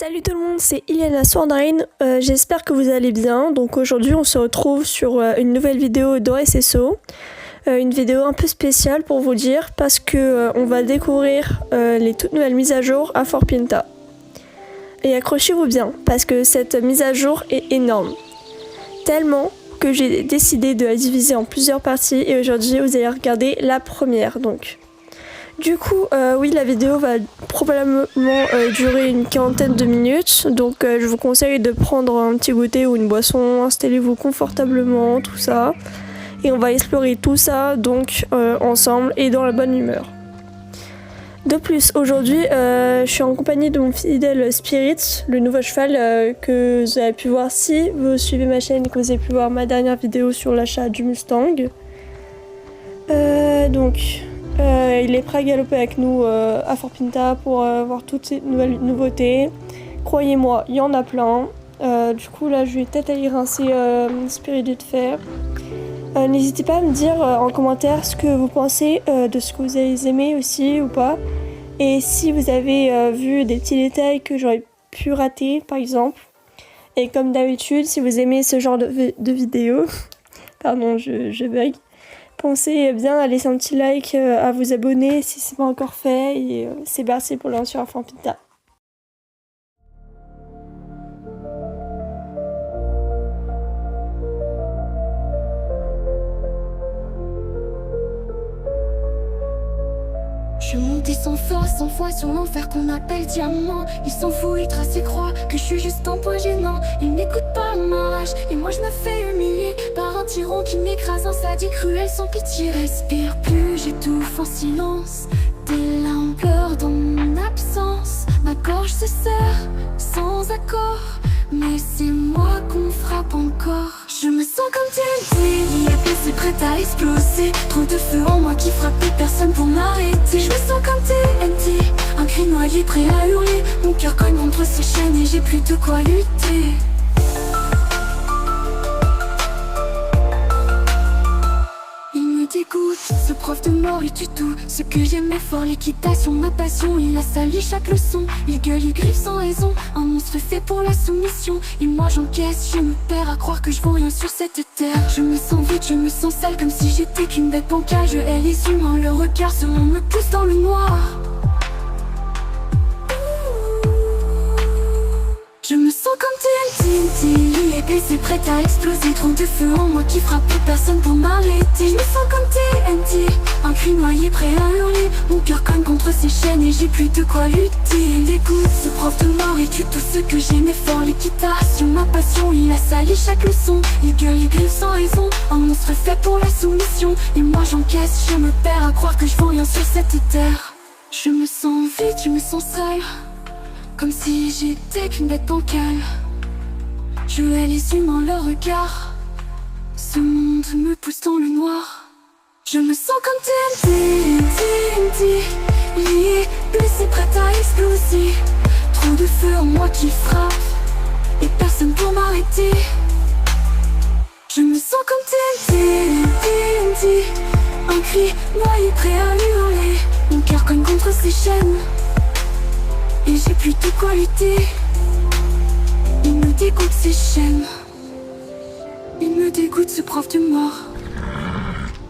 Salut tout le monde, c'est Iliana Swordine, j'espère que vous allez bien. Donc aujourd'hui on se retrouve sur une nouvelle vidéo d'OSSO, une vidéo un peu spéciale pour vous dire parce que on va découvrir les toutes nouvelles mises à jour à Fort Pinta. Et accrochez-vous bien parce que cette mise à jour est énorme, tellement que j'ai décidé de la diviser en plusieurs parties et aujourd'hui vous allez regarder la première donc. Du coup, oui, la vidéo va probablement durer une quarantaine de minutes, donc je vous conseille de prendre un petit goûter ou une boisson, installez-vous confortablement, tout ça, et on va explorer tout ça donc ensemble et dans la bonne humeur. De plus, aujourd'hui, je suis en compagnie de mon fidèle Spirit, le nouveau cheval que vous avez pu voir si vous suivez ma chaîne et que vous avez pu voir ma dernière vidéo sur l'achat du Mustang. Il est prêt à galoper avec nous à Fort Pinta pour voir toutes ces nouvelles nouveautés. Croyez-moi, il y en a plein. Du coup, là, je vais peut-être aller rincer Spirit de fer. N'hésitez pas à me dire en commentaire ce que vous pensez de ce que vous avez aimé aussi ou pas. Et si vous avez vu des petits détails que j'aurais pu rater, par exemple. Et comme d'habitude, si vous aimez ce genre de vidéo, pardon, je bug. Pensez bien à laisser un petit like, à vous abonner si ce n'est pas encore fait et c'est parti pour l'aventure à Fort Pinta. Je montais sans force, 100 fois sur l'enfer qu'on appelle diamant. Il s'en fout, il trace ses croix, que je suis juste un point gênant. Il n'écoute pas ma rage, et moi je me fais humilier par un tyran qui m'écrase, un sadique cruel sans pitié. Respire plus, j'étouffe en silence. Tes larmes pleurent dans mon absence. Ma gorge se serre, sans accord. Mais c'est moi qu'on frappe encore. Je me sens comme TNT, c'est prête à exploser. Trop de feu en moi qui frappe et personne pour m'arrêter. Je me sens comme TNT, un cri noyé prêt à hurler. Mon cœur cogne contre ses chaînes et j'ai plus de quoi lutter. Écoute, ce prof de mort il tue tout. Ce que j'aimais fort, l'équitation, ma passion. Il a sali chaque leçon, il gueule, il griffe sans raison. Un monstre fait pour la soumission. Et moi j'encaisse, je me perds à croire que je vaux rien sur cette terre. Je me sens vide, je me sens sale comme si j'étais qu'une bête bancale. Je hais les humains, le regard, ce monde me pousse dans le noir. Je me sens comme TNT, lui est blessé, prête à exploser. Trop de feu en moi qui frappe et personne pour m'arrêter. Je me sens comme TNT, un cri noyé prêt à hurler. Mon cœur cogne contre ses chaînes et j'ai plus de quoi lutter. Il écoute, ce prof de mort et tue tout ce que j'aimais fort. L'équitation, ma passion, il a sali chaque leçon. Il gueule, il griffe sans raison, un monstre fait pour la soumission. Et moi j'encaisse, je me perds à croire que je vaux rien sur cette terre. Je me sens vide, je me sens sale, comme si j'étais qu'une bête bancale. Je hais les humains, leur regard, ce monde me pousse dans le noir. Je me sens comme TNT, lié, blessé, prête à exploser. Trop de feu en moi qui frappe et personne pour m'arrêter. Je me sens comme TNT, un cri noyé prêt à hurler. Mon cœur cogne contre ses chaînes et j'ai plus de quoi lutter. Il me dégoûte ces chaînes, il me dégoûte ce prof de mort.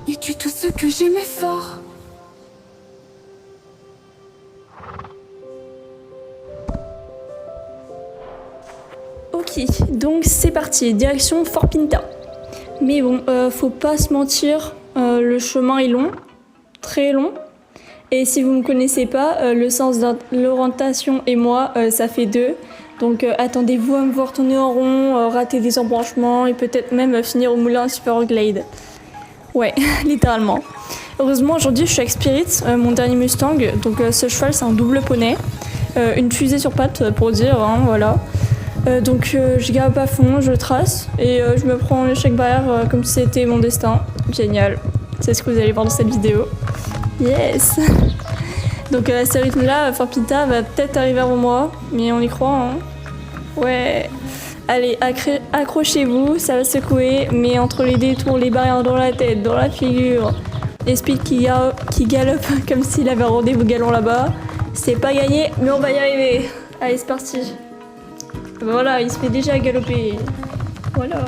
Il tue tout ce que j'aimais fort. Ok, donc c'est parti, direction Fort Pinta. Mais bon, faut pas se mentir, le chemin est long, très long. Et si vous ne me connaissez pas, le sens de l'orientation et moi, ça fait 2. Donc attendez-vous à me voir tourner en rond, rater des embranchements et peut-être même finir au moulin Super Glade. Ouais, littéralement. Heureusement aujourd'hui je suis avec Spirit, mon dernier Mustang. Donc ce cheval c'est un double poney, une fusée sur pattes pour dire, hein, voilà. Je galope à fond, je trace et je me prends l'échec barrière comme si c'était mon destin. Génial, c'est ce que vous allez voir dans cette vidéo. Yes. Donc à ce rythme-là, Fort Pinta va peut-être arriver avant moi, mais on y croit, hein. Ouais. Allez, accrochez-vous, ça va secouer, mais entre les détours, les barrières dans la tête, dans la figure, et Speed qui galope comme s'il avait un rendez-vous galon là-bas, c'est pas gagné, mais on va y arriver. Allez, c'est parti. Voilà, il se fait déjà galoper. Voilà.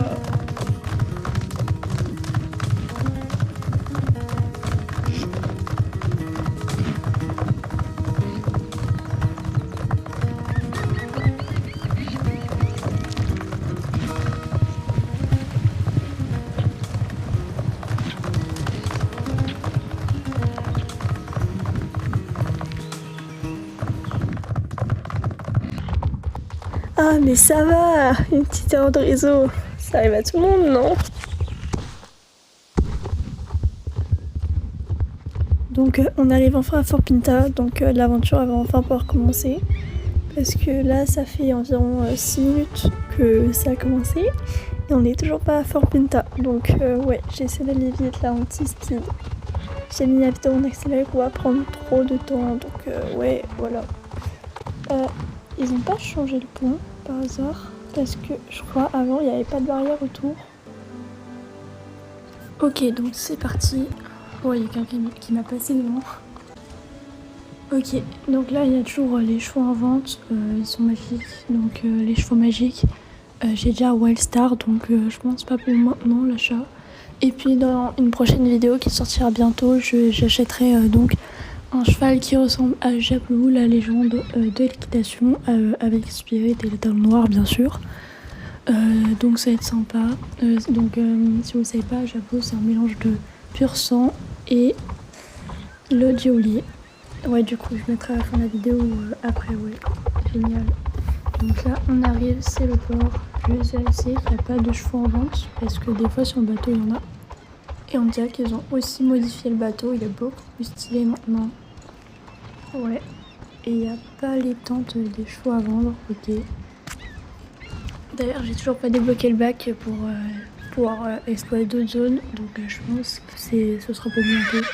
Ah mais ça va, une petite erreur de réseau, ça arrive à tout le monde, non? Donc on arrive enfin à Fort Pinta, donc l'aventure va enfin pouvoir commencer. Parce que là ça fait environ 6 minutes que ça a commencé et on n'est toujours pas à Fort Pinta. Donc ouais, j'essaie d'aller vite là en petit speed. J'ai mis la vidéo en accéléré pour pas prendre trop de temps, donc ouais voilà. Ils ont pas changé le pont par hasard parce que je crois avant il n'y avait pas de barrière autour. Ok, donc c'est parti. Ouais, il y a quelqu'un qui m'a passé devant. Ok, donc là il y a toujours les chevaux en vente, ils sont magiques. Donc les chevaux magiques, j'ai déjà Wildstar, donc je pense pas pour maintenant l'achat. Et puis dans une prochaine vidéo qui sortira bientôt, j'achèterai donc un cheval qui ressemble à Jablou, la légende de l'équitation, avec Spirit et les talons noirs bien sûr. Donc ça va être sympa. Si vous ne savez pas, Jablou c'est un mélange de pur sang et le geôlier. Ouais, du coup je mettrai à la fin de la vidéo après, ouais, génial. Donc là on arrive, c'est le port. Je vais vérifier qu'il n'y a pas de chevaux en vente parce que des fois sur le bateau il y en a. Et on dirait qu'ils ont aussi modifié le bateau, il est beaucoup plus stylé maintenant. Ouais. Et il n'y a pas les tentes des chevaux à vendre, ok. D'ailleurs, j'ai toujours pas débloqué le bac pour pouvoir explorer d'autres zones, donc je pense que ce sera pour bientôt.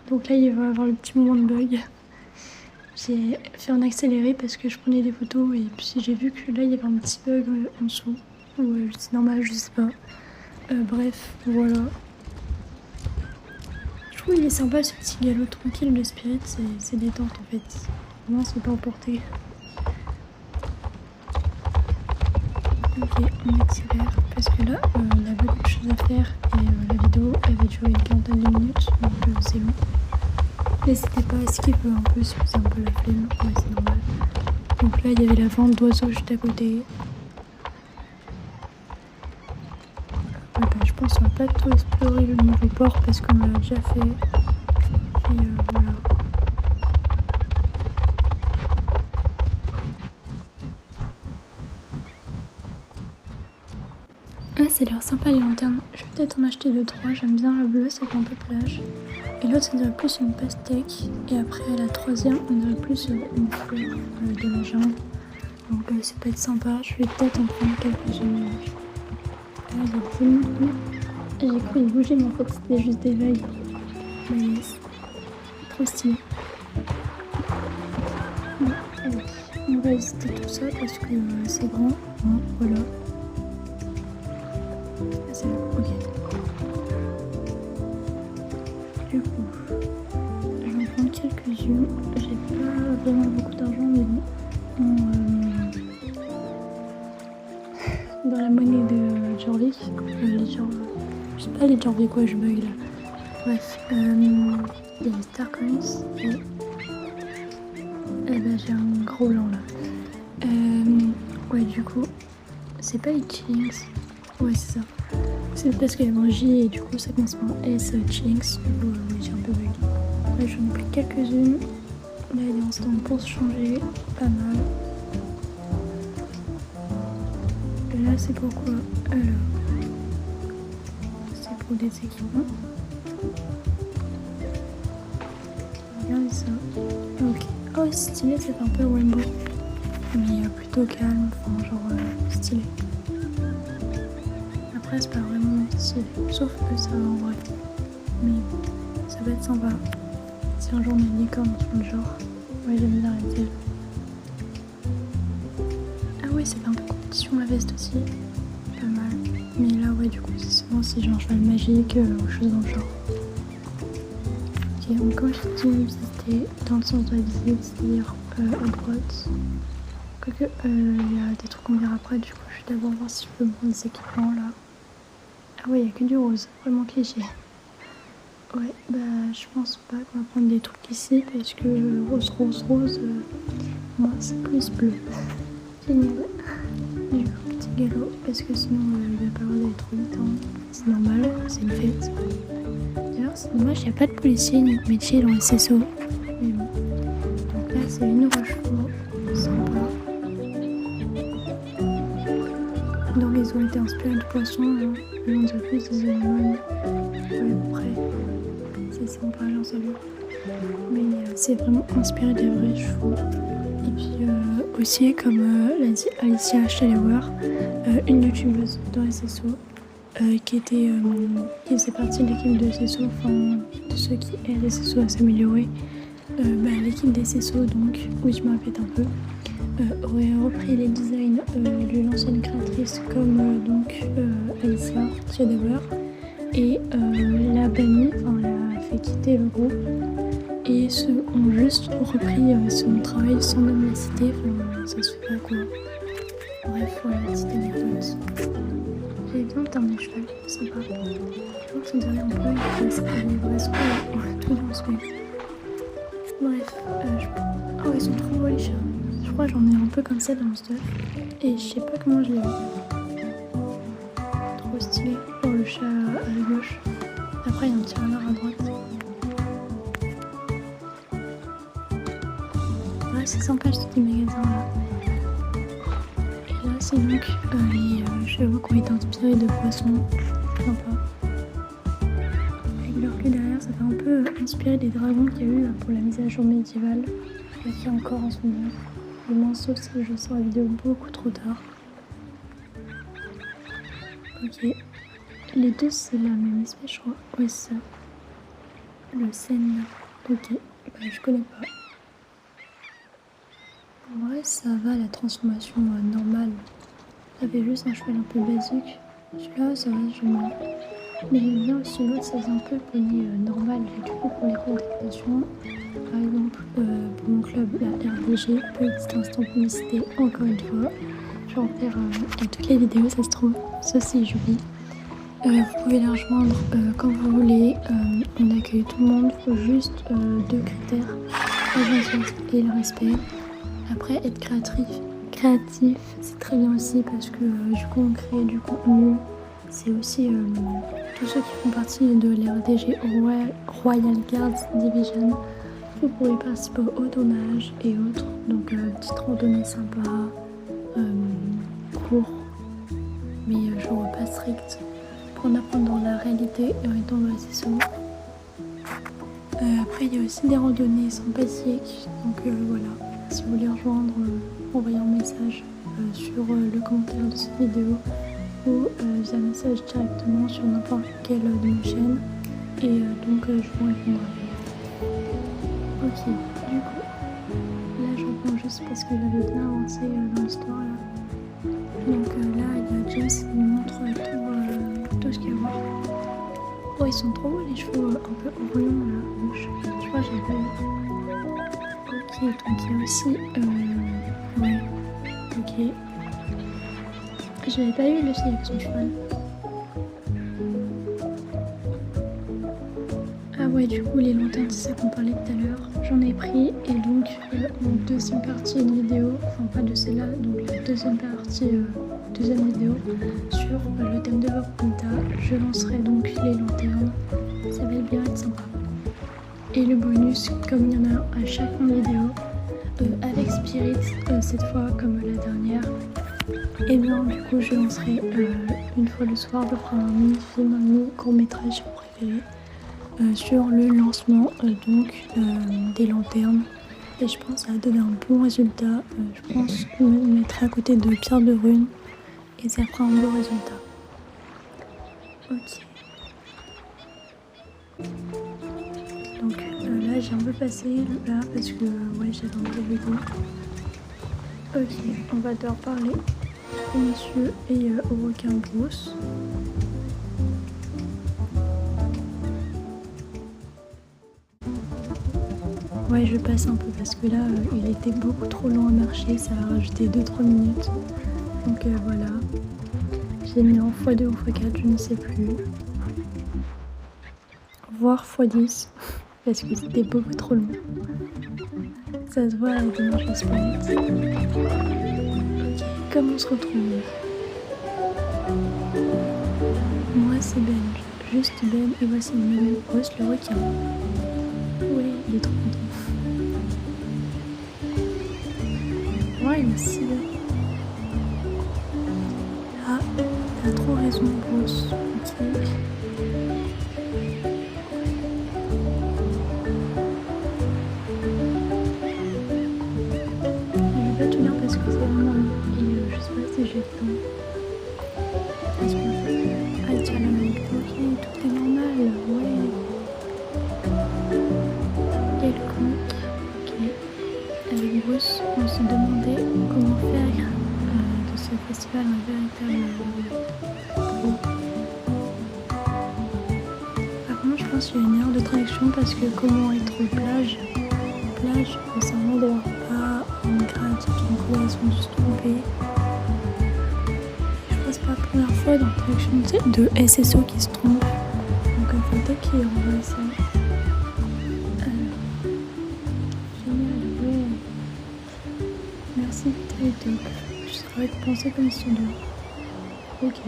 Donc là, il va y avoir le petit moment de bug. J'ai fait en accéléré parce que je prenais des photos et puis j'ai vu que là, il y avait un petit bug en dessous. Ouais, c'est normal, je sais pas. Bref, voilà. Je trouve il est sympa ce petit galop tranquille de Spirit, c'est détente en fait. Vraiment c'est pas emporté. Ok, on accélère parce que là on a beaucoup de choses à faire et la vidéo elle va durer une quarantaine de minutes donc c'est long. N'hésitez pas à skipper un peu si vous avez un peu la flemme, ouais c'est normal. Donc là il y avait la vente d'oiseaux juste à côté. Je pense qu'on va pas tout explorer le nouveau port parce qu'on l'a déjà fait. Et voilà. Ah, ça a l'air sympa les lanternes. Je vais peut-être en acheter 2-3. J'aime bien le bleu, ça fait un peu plage. Et l'autre, ça dirait plus une pastèque. Et après, la troisième, on dirait plus une fleur de la jambe. Donc ça peut être sympa. Je vais peut-être en prendre quelques-unes. Là, il y a des mouton. J'ai cru y bouger, mais en fait, c'était juste des vagues. Mais yes. Trop stylé. Bon, allez. On va visiter tout ça parce que c'est grand. Hein, voilà. Ah, c'est là. Ok. Du coup, je vais en prendre quelques-unes. J'ai pas vraiment beaucoup d'argent, mais bon. Dans la monnaie de Jorvik, je sais pas les Jorvik quoi, je bug là. Bref, il y a les Star Coins et ben j'ai un gros blanc là. Ouais, du coup, c'est pas les Chillings. Ouais, c'est ça. C'est parce qu'il y a un J et du coup ça commence par S, Chillings. Du coup, ouais, j'ai un peu bug. Ouais, j'en ai pris quelques-unes. Là, il y a un stand pour se changer, pas mal. Là, c'est pourquoi? Alors, c'est pour des équipements. Regardez ça. Ok. Oh, c'est stylé, ça fait un peu rainbow. Mais plutôt calme, enfin, genre stylé. Après, c'est pas vraiment stylé. Sauf que ça va en vrai. Mais ça va être sympa. Si un jour on a une licorne sur le genre. Ouais, j'aime bien la telle. Ah ouais, c'est un peu compétition la veste aussi. Pas mal. Mais là, ouais, du coup, c'est souvent si j'ai un cheval magique ou chose dans le genre. Ok, donc comme je te dis, visiter dans le sens de la visite, c'est-à-dire à droite. Quoique, il y a des trucs qu'on verra après, du coup je vais d'abord voir si je peux prendre des équipements là. Ah ouais, il n'y a que du rose, vraiment cliché. Ouais, bah je pense pas qu'on va prendre des trucs ici parce que rose, moi c'est plus bleu. Génial. Du coup, petit galop, parce que sinon il va pas avoir d'aller trop vite. Hein. C'est normal, c'est une fête. D'ailleurs, c'est dommage, il n'y a pas de policier ni de métier dans le SSO. Mais bon. Donc là, c'est une Rochefort, sympa. Donc ils ont été inspirés de poissons, hein. On dirait plus des anémones. Ouais, après, c'est sympa, j'en salue. Mais c'est vraiment inspiré des vrais chevaux. Et puis aussi, comme l'a dit Alicia Schalauer, une youtubeuse dans SSO, qui faisait partie de l'équipe de SSO, enfin de ceux qui aident SSO à s'améliorer. L'équipe des SSO, donc, oui, je me répète un peu, aurait repris les designs de l'ancienne créatrice comme Alicia Schalauer et l'a bannie, enfin l'a fait quitter le groupe. Et ceux ont juste repris son travail sans même la citer, enfin ça se fait pas quoi. Bref, voilà, petite anecdote. J'ai bien terminé le cheval, sympa. Je pense qu'on dirait un peu que ça fait des vrais sons, tout dans ce mec. Bref, oh ils sont trop beaux les chats. Je crois que j'en ai un peu comme ça dans le stuff. Et je sais pas comment je l'ai vu. Trop stylé. Oh le chat à la gauche. Après il y a un petit renard à droite. Ouais, c'est sympa ce petit magasin là. Et là c'est donc les chevaux qui ont été inspirés de poissons. Sympa. Avec leur queue derrière, ça fait un peu inspiré des dragons qu'il y a eu pour la mise à jour médiévale. Et qui est encore en ce moment. Le moins sauf si je sors la vidéo beaucoup trop tard. Ok. Les deux c'est la même espèce je crois. Ouais c'est ça. Le Seine. Ok. Bah, je connais pas. En vrai, ça va, la transformation normale. J'avais juste un cheval un peu basique. Celui-là, ça va, j'aime bien. Mais j'aime bien aussi l'autre, ça faisait un peu poney normal. Et du coup, pour les contestations, par exemple, pour mon club, la RDG, petit instant publicité, encore une fois. Je vais en faire dans toutes les vidéos, ça se trouve. Ça, c'est joli. Vous pouvez les rejoindre quand vous voulez. On accueille tout le monde. Il faut juste 2 critères. La gentillesse et le respect. Après, être créatif, c'est très bien aussi parce que du coup, on crée du contenu. C'est aussi tous ceux qui font partie de l'RDG Royal Guards Division. Vous pourrez participer au donnage et autres. Donc, petite randonnée sympa, court, mais genre pas strict. Pour en apprendre dans la réalité et en étant dans les SSO. Après, il y a aussi des randonnées sympathiques. Donc, voilà. Si vous voulez rejoindre, envoyez un message sur le commentaire de cette vidéo ou via message directement sur n'importe quelle de nos chaînes et donc je vous répondrai. Ok, du coup, là je reprends juste parce que j'avais bien avancé dans l'histoire là. Donc là il y a James qui nous montre tout ce qu'il y a à voir. Oh ils sont trop beaux les chevaux un peu orients là, je crois que j'ai pas vu. Ok, donc il y a aussi... ouais, ok. J'avais pas eu le fil avec son cheval. Ah ouais, du coup, les lanternes, c'est ça qu'on parlait tout à l'heure. J'en ai pris et donc, en deuxième partie de vidéo, enfin pas de celle-là, donc la deuxième partie, deuxième vidéo, sur le thème de Vorpinta, je lancerai donc les lanternes. Ça va bien être sympa. Et le bonus, comme il y en a à chaque fin de vidéo, avec Spirit, cette fois comme la dernière, et bien du coup je lancerai une fois le soir, je ferai un mini-film, un mini-court-métrage si vous préférez, sur le lancement des lanternes. Et je pense que ça va donner un bon résultat. Je pense que je me mettrai à côté de Pierre de Rune et ça fera un beau résultat. Ok. Donc là j'ai un peu passé là parce que ouais j'avais un peu de goût. Ok, on va devoir parler au monsieur et au requin Bruce. Ouais, je passe un peu parce que là, il était beaucoup trop long à marcher, ça a rajouté 2-3 minutes. Donc voilà. J'ai mis en x2 ou x4, je ne sais plus. Voire x10, parce que c'était beaucoup trop long. Ça se voit à la démarche de Sprite. Ok, comment on se retrouve? Moi c'est Ben, juste Ben, et voici une nouvelle brosse, le requin. Ouais, il est trop content. Ouais, il est si bien. Ah, t'as trop raison, brosse. Ok. Je vais pas tout lire parce que c'est vraiment long. Et je sais pas si j'ai le temps. Est-ce qu'on fait? Ah, tiens, la main. Ok, tout est normal. Ouais. Quel comique. Ok. Avec Bruce, on se demandait comment faire de ce festival un véritable groupe. Par contre, je pense qu'il y a une erreur de traduction parce que comment être plage, c'est un endroit, pas une grade, donc là ils sont juste trompés. Je crois que c'est pas la première fois dans la traduction de SSO qui se trompe, donc il faut peut-être qu'ils renvoient ça. Génial, ouais. Merci Top. Je serais récompensée comme studio. Ok.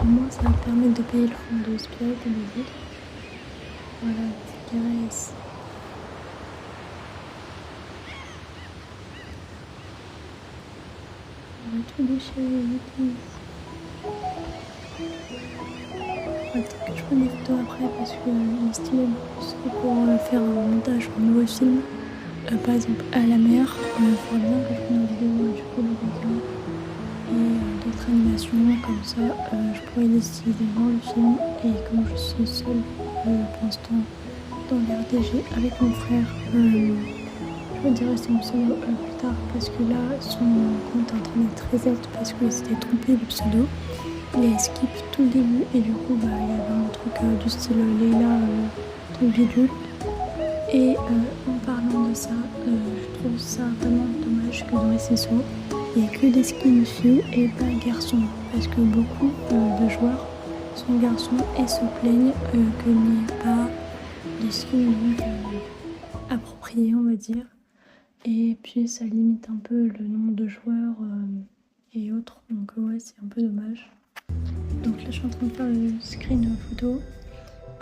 Au moins ça va permettre de payer le fonds de Spirit et des autres. Voilà, caresse. On va tout déchirer, vite. Attends que je prenne des photos après parce que le style est pour faire un montage pour un nouveau film. Par exemple à la mer, il faudra bien que je prenne une vidéo du coup le requin et d'autres animations comme ça. Je pourrais les utiliser dans le film et comme je suis seule pour l'instant dans l'RDG avec mon frère, je vais dire rester mon pseudo plus tard parce que là son compte internet reset parce qu'il s'était trompé de pseudo. Il a skip tout le début et du coup il y avait un truc du style Leila truc bidule. Et en parlant de ça, je trouve ça vraiment dommage que dans SSO, il n'y ait que des skins filles et pas garçons. Parce que beaucoup de joueurs sont garçons et se plaignent qu'il n'y ait pas de skins appropriés, on va dire. Et puis ça limite un peu le nombre de joueurs et autres. Donc ouais, c'est un peu dommage. Donc là, je suis en train de faire le screen photo.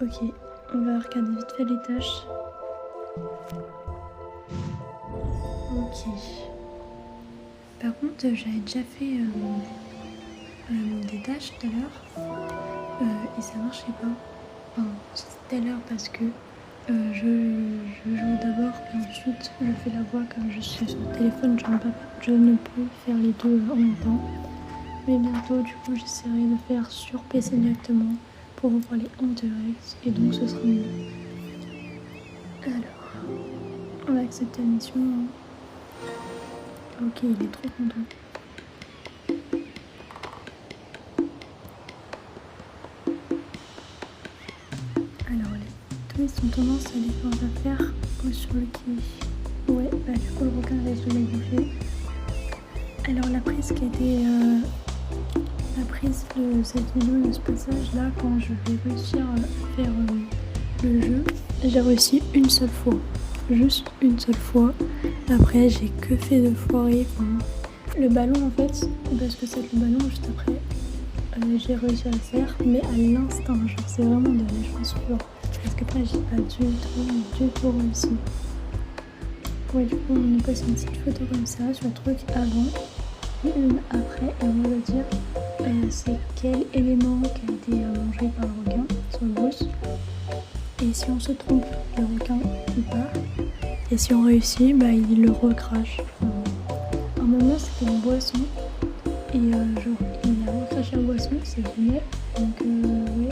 Ok, on va regarder vite fait les tâches. Ok. Par contre, j'avais déjà fait des tâches tout à l'heure et ça marchait pas. Enfin, tout à l'heure parce que je joue d'abord et ensuite je fais la voix comme je suis sur le téléphone. Je ne peux faire les deux en même temps. Mais bientôt, du coup, j'essaierai de faire sur PC directement pour vous parler en direct et donc ce sera mieux. Alors, on va accepter la mission. Ok, il est trop content. Alors, les touristes ont tendance à aller faire des affaires sur le quai. Ouais, du coup, le requin risque de les bouffer. Alors, la prise qui a été... la prise de cette vidéo, de ce passage-là, quand je vais réussir à faire le jeu, j'ai réussi une seule fois. Juste une seule fois. Après, j'ai que fait de foirer. Le ballon, en fait, parce que c'est le ballon juste après, j'ai réussi à le faire, mais à l'instinct. Genre, c'est vraiment de la chance pure. Parce qu'après, j'ai pas du tout réussi. Ouais, du coup, on a passé une petite photo comme ça sur le truc avant et une après. Et on va dire c'est quel élément qui a été mangé par le requin sur le brousse. Et si on se trompe, le requin il part. Et si on réussit, il le recrache. À un moment, c'était une boisson. Et genre, il a recraché la boisson, c'est génial. Donc, ouais.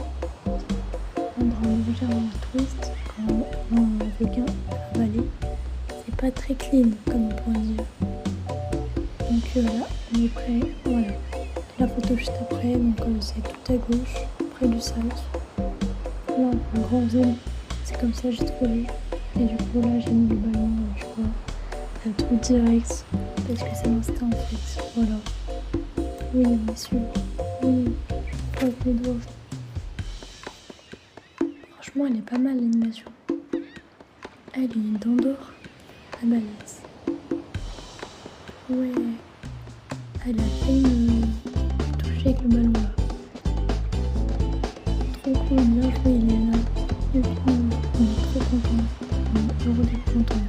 Prendre un objet en twist quand un requin a avalé, c'est pas très clean, comme on pourrait dire. Donc là, on est prêt. Voilà. La photo juste après, donc c'est tout à gauche, près du sac. Là, un grand zoom C'est comme ça que j'ai trouvé. Et du coup là j'ai mis le ballon, tu vois, un truc direct parce que c'est l'instinct en fait. Voilà. Oui, bien sûr. Oui, je croise les doigts. Franchement, elle est pas mal l'animation. Elle est une dent d'or à balèze. Ouais. Elle a fait me toucher avec le ballon là. Trop cool, bien joué Eliana. Et puis, on est trop contents. On est heureux d'être contents.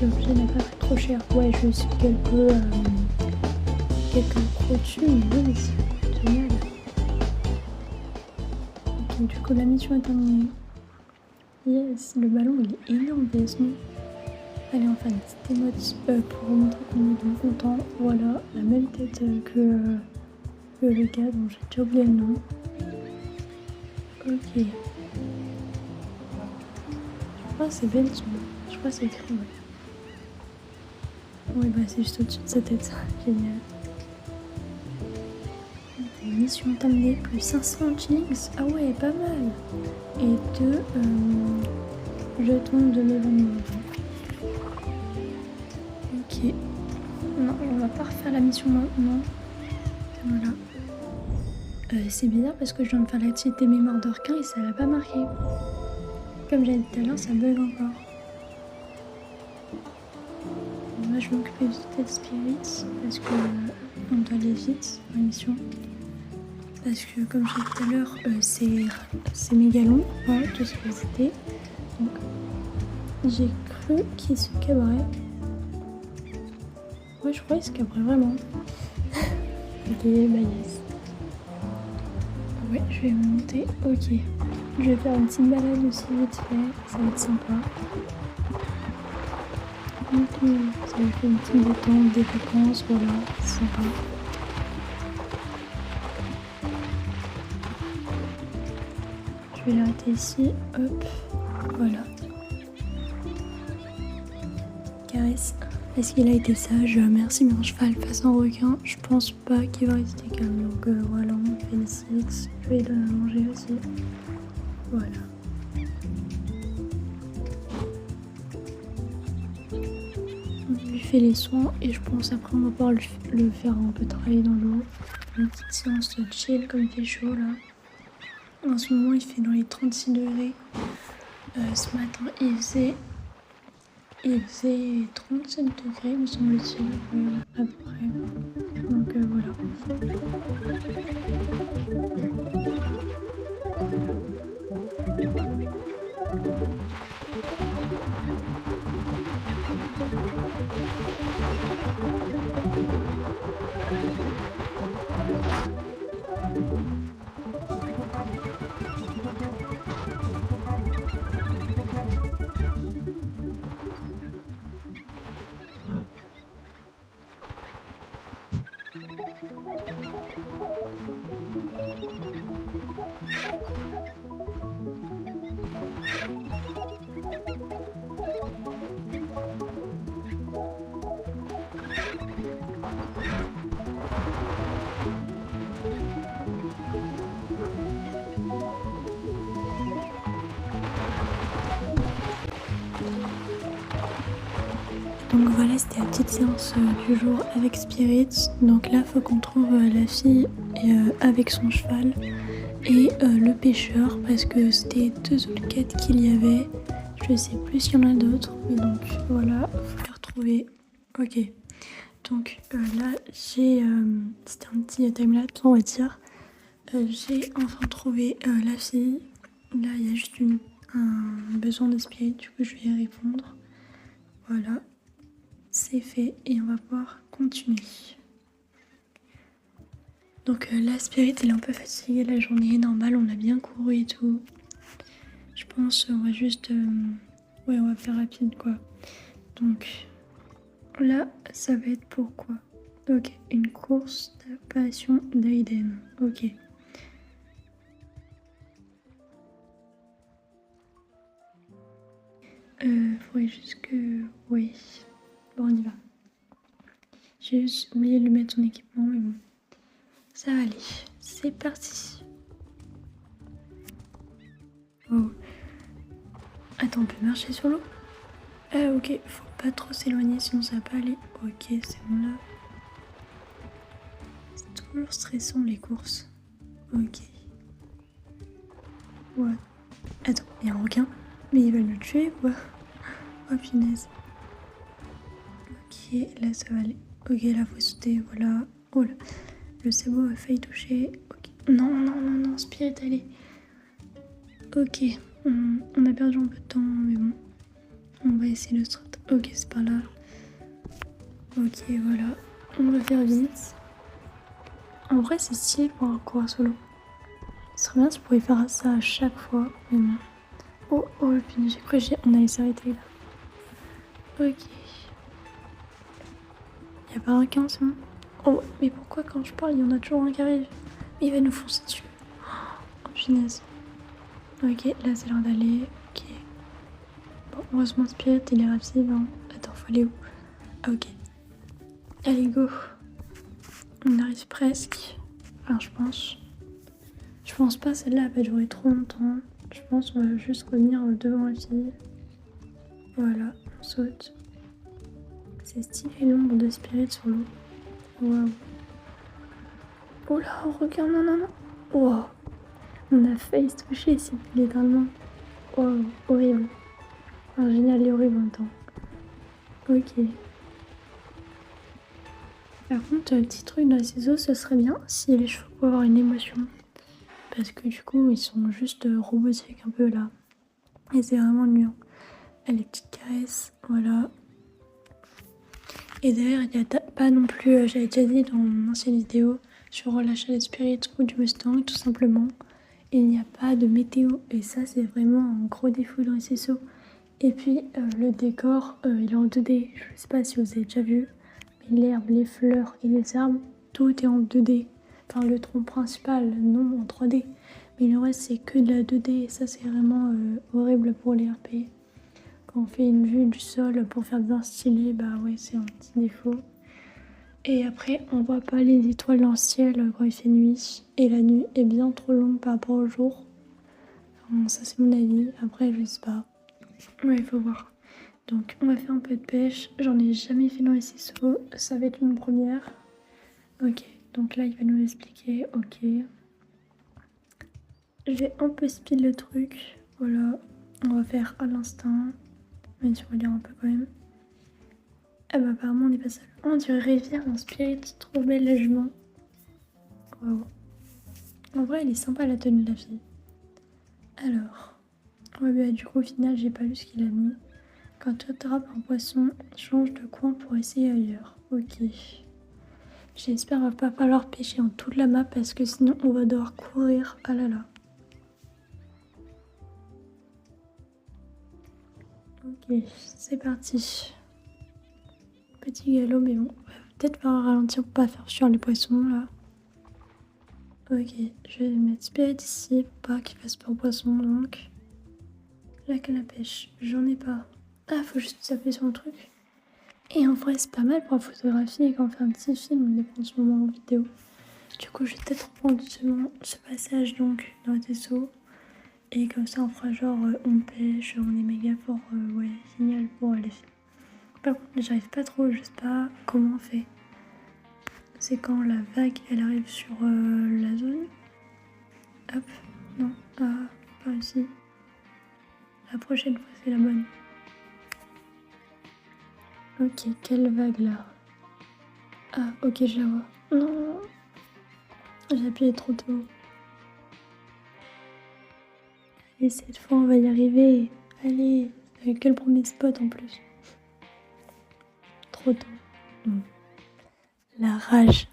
L'objet n'a pas pris trop cher. Ouais, juste quelques crocs dessus, mais oui, c'est génial. Ok, du coup, la mission est terminée. Yes, le ballon il est énorme, non? Allez, on fait une petite émote pour montrer qu'on est bien content. Voilà, la même tête que le gars dont j'ai déjà oublié le nom. Ok. Je crois que c'est Benson. Je crois que c'est écrit, ouais. Ouais, bah c'est juste au-dessus de sa tête. Génial. Mission terminée, plus 500 shillings. Ah ouais, pas mal. Et 2 jetons de l'événement. Ok. Non, on va pas refaire la mission maintenant. Voilà. C'est bizarre parce que je viens de faire l'activité mémoire de requin et ça l'a pas marqué. Comme j'avais dit tout à l'heure, ça bug encore. Moi, je vais m'occuper du test spirit parce que on doit aller vite dans la mission. Parce que comme j'ai dit tout à l'heure, c'est méga long, hein, tout ce que c'était. Donc j'ai cru qu'il se cabrait. Ouais, je croyais qu'il se cabrait vraiment. Ok, bah yes. Ouais, je vais monter. Ok. Je vais faire une petite balade aussi vite fait. Ça va être sympa. Ça va faire une petite détente, des vacances, voilà. C'est sympa. Je vais l'arrêter ici. Hop. Voilà. Caresse. Est-ce qu'il a été sage? Merci mon cheval face à un requin. Je pense pas qu'il va rester calme. Donc voilà, on me félicite. Je vais lui donner à manger aussi. Voilà. On lui fait les soins et je pense après on va pouvoir le faire un peu travailler dans l'eau. Une petite séance de chill comme il fait chaud là. En ce moment il fait dans les 36 degrés. Ce matin il faisait 37 degrés me semble-t-il, à peu près. Donc voilà. Donc voilà, c'était la petite séance du jour avec Spirit. Donc là, il faut qu'on trouve la fille avec son cheval et le pêcheur parce que c'était 2 autres quêtes qu'il y avait. Je sais plus s'il y en a d'autres, mais donc voilà, il faut les retrouver. Ok, donc là, c'était un petit timelapse, on va dire. J'ai enfin trouvé la fille. Là, il y a juste un besoin de Spirit, du coup, je vais y répondre. Voilà. C'est fait et on va pouvoir continuer. Donc la Spirit elle est un peu fatiguée, la journée est normale, on a bien couru et tout. Je pense on va juste... ouais, on va faire rapide quoi. Donc là ça va être pour quoi? Ok, une course d'apparition d'Aiden. Ok. Faudrait juste que... Oui. Bon, on y va. J'ai juste oublié de lui mettre son équipement, mais bon. Ça va aller. C'est parti. Oh. Attends, on peut marcher sur l'eau? Ah ok, faut pas trop s'éloigner sinon ça va pas aller. Ok, c'est bon là. C'est toujours stressant les courses. Ok. Ouais. Attends, il y a un requin? Mais il va nous tuer quoi? Oh punaise. Ok, là ça va aller. Ok, là faut sauter, voilà. Oh là, le sabot a failli toucher. Ok. Non, non, non, non, Spirit, allez. Ok, on a perdu un peu de temps, mais bon. On va essayer de se... Ok, c'est par là. Ok, voilà. On va faire vite. En vrai, c'est stylé pour un coureur solo. Ce serait bien si on pouvait faire ça à chaque fois, mais bon. Oh, oh, puis j'ai cru qu'on allait s'arrêter là. Ok. Y'a pas un 15, non? Oh, mais pourquoi quand je parle, il y en a toujours un qui arrive? Il va nous foncer dessus. Oh, punaise. Ok, là, c'est l'heure d'aller. Ok. Bon, heureusement, Spirit, il est rapide. Hein. Attends, faut aller où? Ah, ok. Allez, go. On arrive presque. Enfin, je pense. Je pense pas, celle-là, elle va durer trop longtemps. Je pense qu'on va juste revenir devant la fille. Voilà, on saute. C'est stylé l'ombre de Spirit sur l'eau. Waouh. Oh là, regarde, non, non, non. Wow. On a failli se toucher ici, littéralement. Wow, horrible. Enfin, génial et horrible en même temps. Ok. Par contre, le petit truc dans les ciseaux, ce serait bien si les chevaux pouvaient avoir une émotion. Parce que du coup, ils sont juste robotiques un peu là. Et c'est vraiment mignon. Et les petites caresses, voilà. Et d'ailleurs, il n'y a pas non plus, j'avais déjà dit dans mon ancienne vidéo, sur l'achat des Spirit ou du Mustang, tout simplement. Il n'y a pas de météo. Et ça, c'est vraiment un gros défaut dans les CSO. Et puis, le décor, il est en 2D. Je ne sais pas si vous avez déjà vu. Mais l'herbe, les fleurs et les arbres, tout est en 2D. Enfin, le tronc principal, non en 3D. Mais le reste, c'est que de la 2D. Et ça, c'est vraiment horrible pour les RP. Quand on fait une vue du sol pour faire bien stylé, bah ouais, c'est un petit défaut. Et après, on voit pas les étoiles dans le ciel quand il fait nuit. Et la nuit est bien trop longue par rapport au jour. Enfin, ça, c'est mon avis. Après, je sais pas. Ouais, il faut voir. Donc, on va faire un peu de pêche. J'en ai jamais fait dans les CSO. Ça va être une première. Ok, donc là, il va nous expliquer. Ok. Je vais un peu speed le truc. Voilà. On va faire à l'instinct. Même si on va lire un peu quand même. Ah bah apparemment on n'est pas seul. Oh, on dirait rivière en Spirit, trop belle la jument. Wow. En vrai elle est sympa la tenue de la fille. Alors, ouais bah du coup au final j'ai pas lu ce qu'il a mis. Quand tu attrapes un poisson, change de coin pour essayer ailleurs. Ok. J'espère qu'il va pas falloir pêcher en toute la map parce que sinon on va devoir courir. Ah là là. Ok, c'est parti. Petit galop mais bon, on va peut-être faire ralentir pour pas faire fuir les poissons là. Ok, je vais mettre Spirit ici pour pas qu'il fasse peur aux poissons donc. La canne à pêche, j'en ai pas. Ah, faut juste taper sur le truc. Et en vrai, c'est pas mal pour la photographie quand on fait un petit film, on prend ce moment en vidéo. Du coup, je vais peut-être reprendre ce passage donc dans le vaisseau. Et comme ça, on fera genre on pêche, on est méga fort. Ouais, génial pour les films. Par contre, j'arrive pas trop, je sais pas comment on fait. C'est quand la vague elle arrive sur la zone. Hop, non, ah, pas ici. La prochaine fois c'est la bonne. Ok, quelle vague là? Ah, ok, je la vois. Non, j'ai appuyé trop tôt. Allez, cette fois on va y arriver. Allez, avec que le premier spot en plus. Trop tôt. La rage.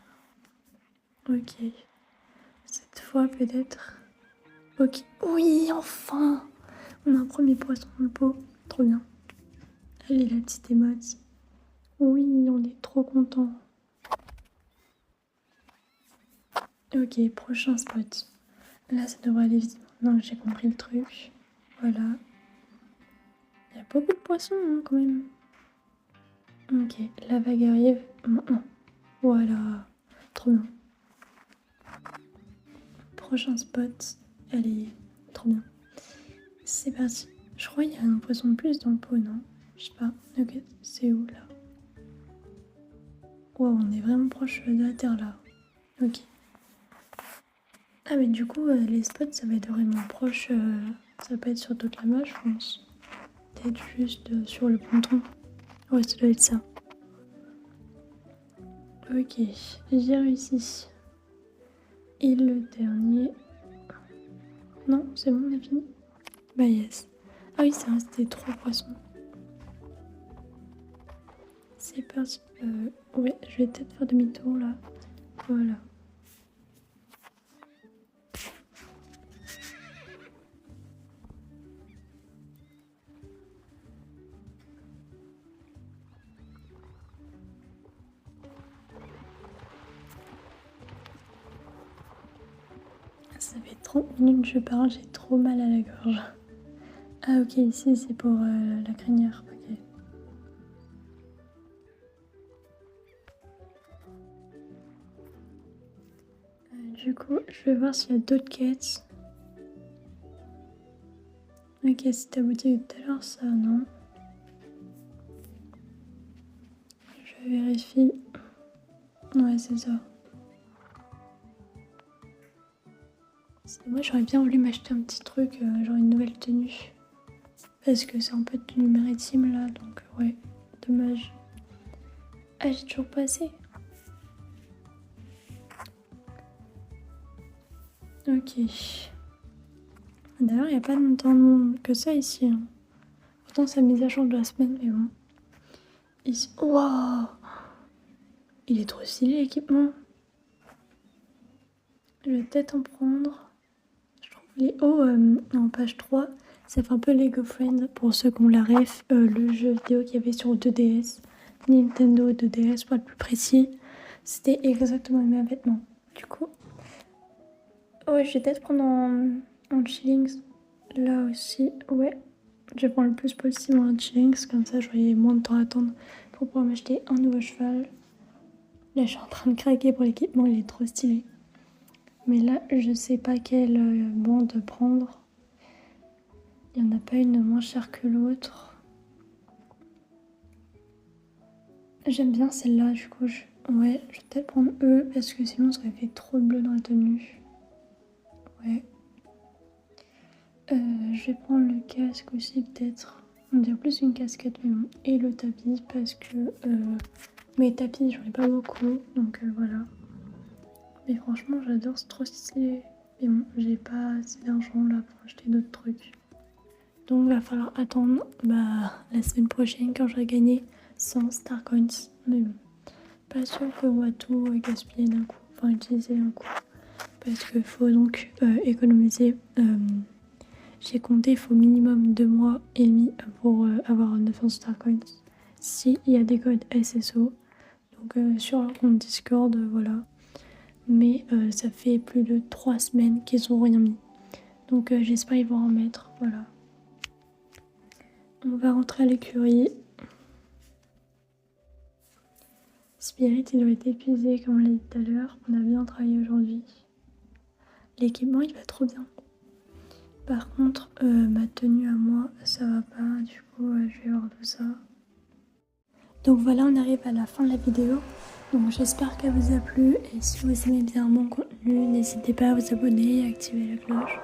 Ok. Cette fois peut-être. Ok. Oui, enfin! On a un premier poisson dans le pot. Trop bien. Allez, la petite émote. Oui, on est trop content. Ok, prochain spot. Là, ça devrait aller vite maintenant que j'ai compris le truc. Voilà. Il y a beaucoup de poissons hein, quand même. Ok, la vague arrive maintenant. Voilà. Trop bien. Prochain spot. Allez, trop bien. C'est parti. Je crois qu'il y a un poisson de plus dans le pot, non? Je sais pas. Ok, c'est où là? Wow, on est vraiment proche de la terre là. Ok. Ah mais du coup, les spots, ça va être vraiment proche. Ça peut être sur toute la map, je pense. Peut-être juste sur le ponton. Ouais, ça doit être ça. Ok, j'ai réussi. Et le dernier... Non, c'est bon, on a fini? Bah yes. Ah oui, ça restait 3 poissons. C'est parti. Ouais, je vais peut-être faire demi-tour là. Voilà. Ça fait 30 minutes que je parle, j'ai trop mal à la gorge. Ah ok, ici c'est pour la crinière, ok. Du coup, je vais voir s'il y a d'autres quêtes. Ok, c'était abouti tout à l'heure, ça, non. Je vérifie. Ouais, c'est ça. Moi, j'aurais bien voulu m'acheter un petit truc, genre une nouvelle tenue. Parce que c'est un peu de tenue maritime, là, donc ouais, dommage. Ah, j'ai toujours pas assez. Ok. D'ailleurs, il n'y a pas tant de monde que ça ici. Hein. Pourtant, c'est la mise à jour de la semaine, mais bon. Ici... Waouh! Il est trop stylé, l'équipement. Je vais peut-être en prendre. Je trouve les hauts en page 3. Ça fait un peu Lego Friends pour ceux qui ont la ref. Le jeu vidéo qu'il y avait sur 2DS. Nintendo 2DS pour être plus précis. C'était exactement les mêmes vêtements. Du coup... Ouais, je vais peut-être prendre en shillings. Là aussi, ouais. Je vais prendre le plus possible en shillings. Comme ça, j'aurai moins de temps à attendre pour pouvoir m'acheter un nouveau cheval. Là, je suis en train de craquer pour l'équipement. Il est trop stylé. Mais là, je sais pas quelle bande prendre. Il n'y en a pas une moins chère que l'autre. J'aime bien celle-là, du coup. Ouais, je vais peut-être prendre eux parce que sinon, ça aurait fait trop de bleu dans la tenue. Ouais. Je vais prendre le casque aussi, peut-être. On dirait plus une casquette, mais bon. Et le tapis, parce que mes tapis, j'en ai pas beaucoup. Donc voilà. Mais franchement, j'adore, c'est trop stylé. Mais bon, j'ai pas assez d'argent là pour acheter d'autres trucs. Donc il va falloir attendre la semaine prochaine quand j'aurai gagné 100 Star Coins. Mais bon, pas sûr qu'on va tout gaspiller d'un coup. Enfin, utiliser d'un coup. Parce qu'il faut donc économiser. J'ai compté, il faut minimum 2 mois et demi pour avoir 900 Star Coins. S'il y a des codes SSO. Donc sur leur compte Discord, voilà. Mais ça fait plus de 3 semaines qu'ils ont rien mis. Donc j'espère qu'ils vont en mettre, voilà. On va rentrer à l'écurie. Spirit, il doit être épuisé comme on l'a dit tout à l'heure. On a bien travaillé aujourd'hui. L'équipement, il va trop bien. Par contre, ma tenue à moi, ça va pas. Du coup, je vais voir tout ça. Donc voilà, on arrive à la fin de la vidéo. Donc j'espère qu'elle vous a plu. Et si vous aimez bien mon contenu, n'hésitez pas à vous abonner, à activer la cloche.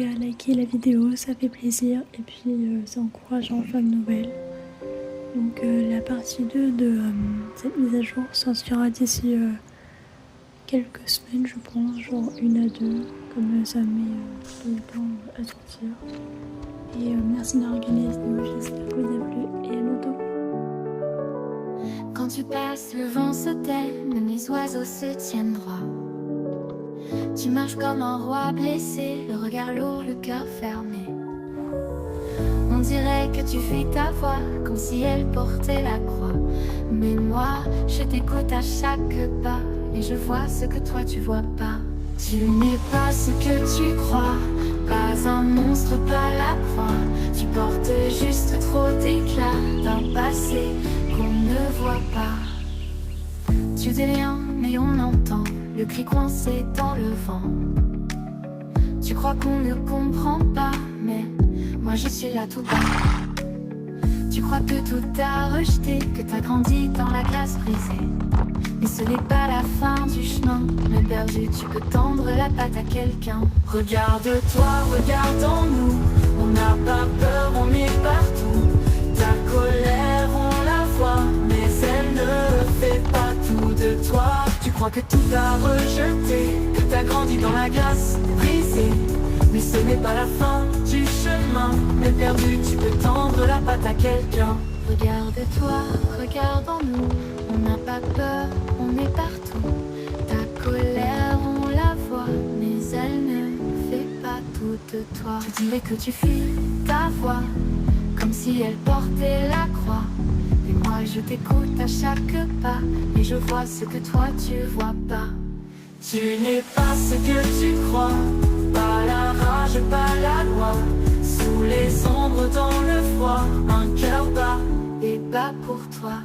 Et à liker la vidéo, ça fait plaisir. Et puis, ça encourage à en faire de nouvelles. Donc la partie 2 de cette mise à jour sortira d'ici quelques semaines, je pense, genre 1 à 2, comme ça met tout le temps à sortir. Et merci d'avoir regardé la vidéo, j'espère que vous a plu et à bientôt. Quand tu passes, le vent se tait, même les oiseaux se tiennent droit. Tu marches comme un roi blessé, le regard lourd, le cœur fermé. On dirait que tu fuis ta voix, comme si elle portait la croix. Mais moi, je t'écoute à chaque pas, et je vois ce que toi tu vois pas. Tu n'es pas ce que tu crois, pas un monstre, pas la proie. Tu portes juste trop d'éclat d'un passé qu'on ne voit pas. Tu dis rien, mais on entend le cri coincé dans le vent. Tu crois qu'on ne comprend pas, mais moi je suis là tout bas. Tu crois que tout t'a rejeté, que t'as grandi dans la glace brisée. Mais ce n'est pas la fin du chemin, mais perdu, tu peux tendre la patte à quelqu'un. Regarde-toi, regardons-nous, on n'a pas peur, on est partout. Ta colère, on la voit, mais elle ne fait pas tout de toi. Tu crois que tout t'a rejeté, que t'as grandi dans la glace brisée. Mais ce n'est pas la fin du chemin, mais perdu, tu peux tendre la patte à quelqu'un. Regarde-toi, regardons-nous, on n'a pas peur, on est partout. Ta colère, on la voit, mais elle ne fait pas tout de toi. Je dirais que tu fuis ta voix, comme si elle portait la croix. Et moi je t'écoute à chaque pas, et je vois ce que toi tu vois pas. Tu n'es pas ce que tu crois, pas la rage, pas la loi. Sous les ombres, dans le froid, un cœur bat et bat pour toi.